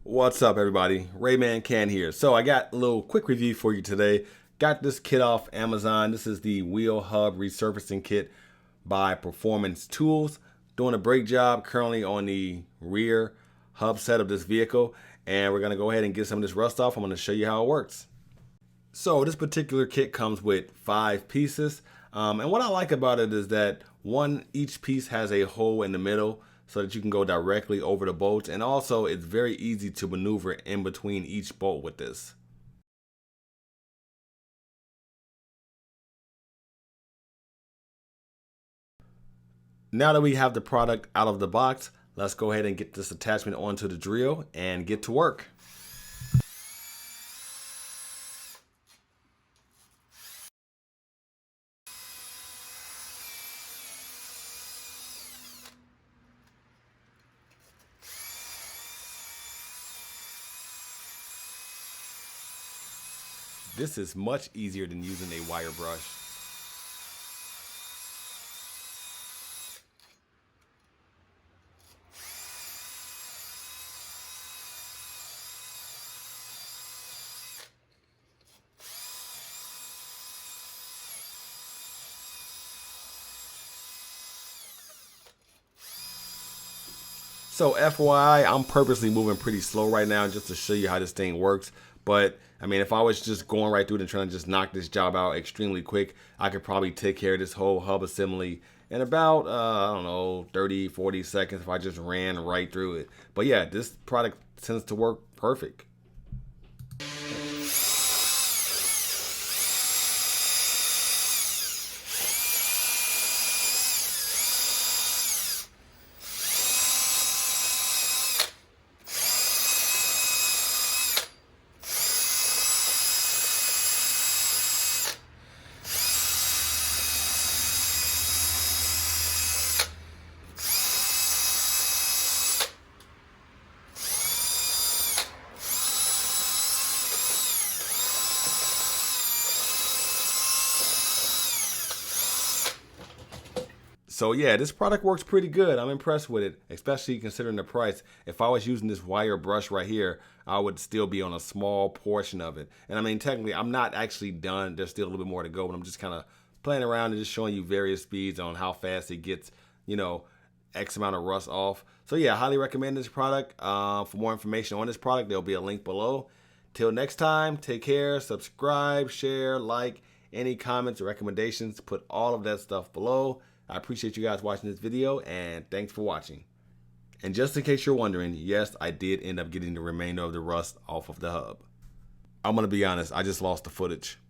What's up, everybody? Rayman Can here. So I got a little quick review for you today. Got this kit off Amazon. This is the wheel hub resurfacing kit by Performance Tools. Doing a great job currently on the rear hub set of this vehicle, and we're gonna go ahead and get some of this rust off. I'm gonna show you how it works. So this particular kit comes with 5 pieces, and what I like about it is that each piece has a hole in the middle so that you can go directly over the bolts, and also it's very easy to maneuver in between each bolt with this. Now that we have the product out of the box, let's go ahead and get this attachment onto the drill and get to work. This is much easier than using a wire brush. So FYI, I'm purposely moving pretty slow right now just to show you how this thing works. But I mean, if I was just going right through it and trying to just knock this job out extremely quick, I could probably take care of this whole hub assembly in about, I don't know, 30, 40 seconds if I just ran right through it. But yeah, this product tends to work perfect. So yeah, this product works pretty good. I'm impressed with it, especially considering the price. If I was using this wire brush right here, I would still be on a small portion of it. And I mean, technically, I'm not actually done. There's still a little bit more to go, but I'm just kind of playing around and just showing you various speeds on how fast it gets, X amount of rust off. So yeah, I highly recommend this product. For more information on this product, there'll be a link below. Till next time, take care, subscribe, share, like, any comments or recommendations, put all of that stuff below. I appreciate you guys watching this video, and thanks for watching. And just in case you're wondering, yes, I did end up getting the remainder of the rust off of the hub. I'm gonna be honest, I just lost the footage.